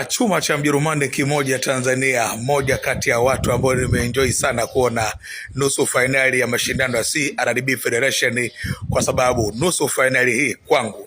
chuma cha Mjerumani kimoja Tanzania, moja kati ya watu ambao nimeenjoy sana kuona nusu fainali ya mashindano ya CRDB Federation, kwa sababu nusu fainali hii kwangu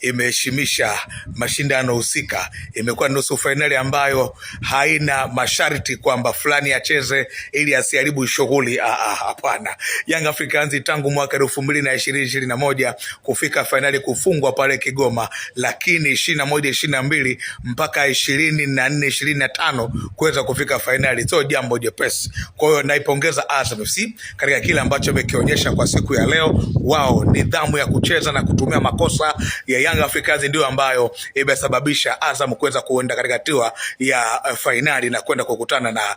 imeheshimisha mashindano husika. Imekuwa nusu fainali ambayo haina masharti kwamba fulani acheze ili asiharibu shughuli. Hapana. Young Africans tangu mwaka 2021 kufika fainali kufungwa pale Kigoma, lakini 21-22 mpaka 24-25 kuweza kufika fainali sio jambo jepesi. Kwa hiyo naipongeza Azam FC katika kile ambacho wamekionyesha kwa siku ya leo. Wao nidhamu ya kucheza na kutumia makosa ya Young Africans ndio ambayo imesababisha Azam kuweza kuenda katika hatua ya fainali na kwenda kukutana na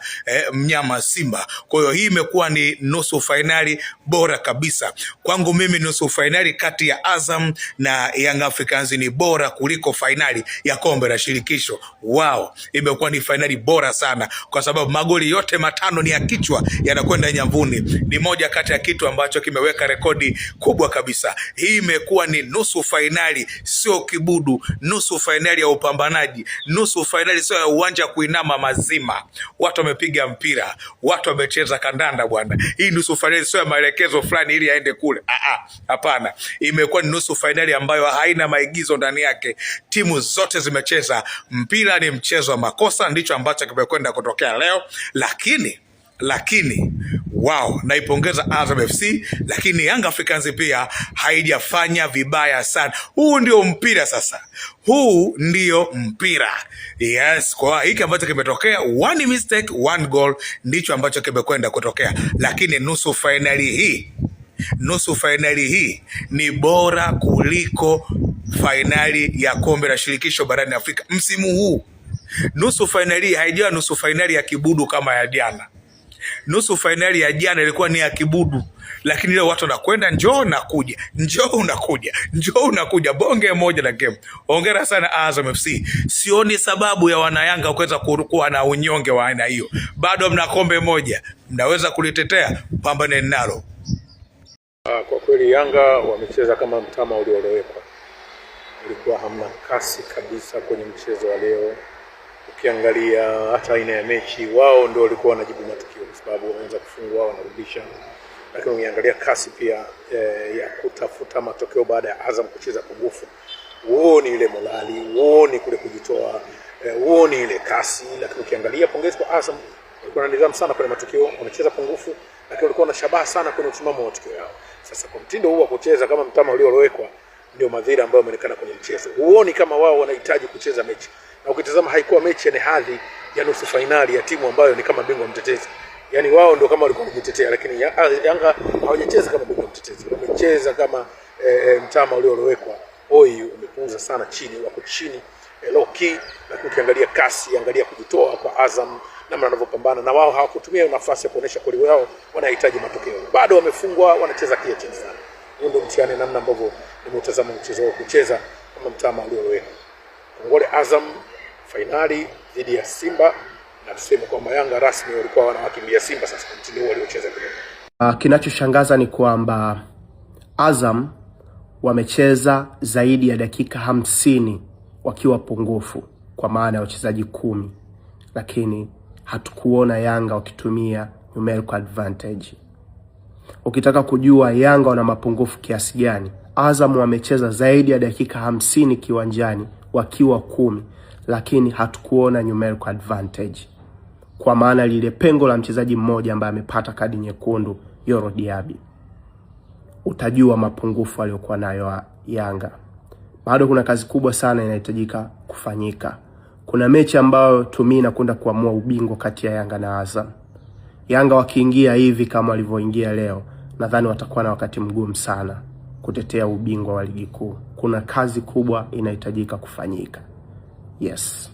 mnyama Simba. Kwa hiyo hii imekuwa ni nusu fainali bora kabisa. Kwangu mimi nusu fainali kati ya Azam na Young Africans ni bora kuliko fainali ya kombe la shirikisho. Wao imekuwa ni fainali bora sana kwa sababu magoli yote matano ni ya kichwa yanakwenda nyavuni. Ni moja kati ya kitu ambacho kimeweka rekodi kubwa kabisa. Hii imekuwa ni nusu fainali, sio kibudu, nusu fainali ya upambanaji, nusu fainali sio ya uwanja kuinama mazima. Watu wamepiga mpira, watu wamecheza kandanda bwana. Hii nusu fainali sio ya maelekezo fulani ili aende kule. Hapana. Imekuwa ni nusu fainali ambayo haina maigizo ndani yake. Timu zote zimecheza mpira, ni mchezo wa makosa, ndicho ambacho kimekwenda kutokea leo. Lakini wow, naipongeza Azam FC, lakini Young Africans pia haijafanya vibaya sana. Huu ndio mpira sasa. Huu ndio mpira. Yes, kwa hiki ambacho kimetokea, one mistake, one goal, ndicho ambacho kimekwenda kutokea. Lakini nusu fainali hii ni bora kuliko fainali ya kombe la shirikisho barani Afrika msimu huu. Nusu fainali haijawa nusu fainali ya kibudu kama ya jana. Nusu fainali ya jana ilikuwa ni ya kibudu, lakini leo watu wanakwenda njoo unakuja bonge moja la game. Hongera sana Azam FC. Sioni sababu ya wanayanga kuweza kuwa na unyonge wa aina hiyo. Bado mna kombe moja, mnaweza kulitetea, pambane nalo. Kwa kweli Yanga wamecheza kama mtama uliolowekwa. Ulikuwa hamna kasi kabisa kwenye mchezo wa leo. Ukiangalia hata aina ya mechi, wao ndio walikuwa wanajibu matukio kwa sababu wanaanza kufungwa, wanarudisha. Lakini ukiangalia kasi pia ya kutafuta matokeo baada ya Azam kucheza pungufu, ni ile morali, ni kule kujitoa, ni ile kasi. Lakini ukiangalia, pongezi kwa Azam, walikuwa na nidhamu sana kwenye matokeo, wamecheza pungufu, lakini walikuwa na shabaha sana kwenye usimamo wa matokeo yao. Sasa kwa mtindo huu wa kucheza kama mtama uliolowekwa, ndio madhira ambayo yameonekana kwenye mchezo. Ni kama wao wanahitaji kucheza mechi. Na ukitazama haikuwa mechi ya hadhi ya nusu fainali ya timu ambayo ni kama bingwa mtetezi. Yaani wao ndio kama walikuwa wanajitetea, lakini Yanga hawajacheza kama bingwa mtetezi. Wamecheza kama mtama uliolowekwa. Umepunguza sana chini, wako chini, low key. Lakini ukiangalia kasi, angalia kujitoa kwa Azam, namna wanavyopambana, na wao hawakutumia nafasi ya kuonesha kweli wao wanahitaji matokeo. Bado wamefungwa, wanacheza kiasi sana. Hiyo ndio mtiani namna ambavyo nimetazama mchezo wao, kucheza kama mtama uliolowekwa. Kongole Azam fainali dhidi ya Simba, na tuseme kwamba Yanga rasmi walikuwa wanawakimbia Simba sasa kwa mtindo waliocheza leo. Kinachoshangaza ni kwamba Azam wamecheza zaidi ya dakika 50 wakiwa pungufu, kwa maana ya wachezaji 10, lakini hatukuona Yanga wakitumia numerical advantage. Ukitaka kujua Yanga wana mapungufu kiasi gani, Azam wamecheza zaidi ya dakika 50 kiwanjani wakiwa 10, lakini hatukuona numerical advantage, kwa maana lile pengo la mchezaji mmoja ambaye amepata kadi nyekundu, Yoro Diaby. Utajua mapungufu aliyokuwa nayo Yanga. Bado kuna kazi kubwa sana inahitajika kufanyika. Kuna mechi ambayo Tumi inakwenda kuamua ubingwa kati ya Yanga na Azam. Yanga wakiingia hivi kama walivyoingia leo, nadhani watakuwa na wakati mgumu sana kutetea ubingwa wa ligi kuu. Kuna kazi kubwa inahitajika kufanyika. Yes.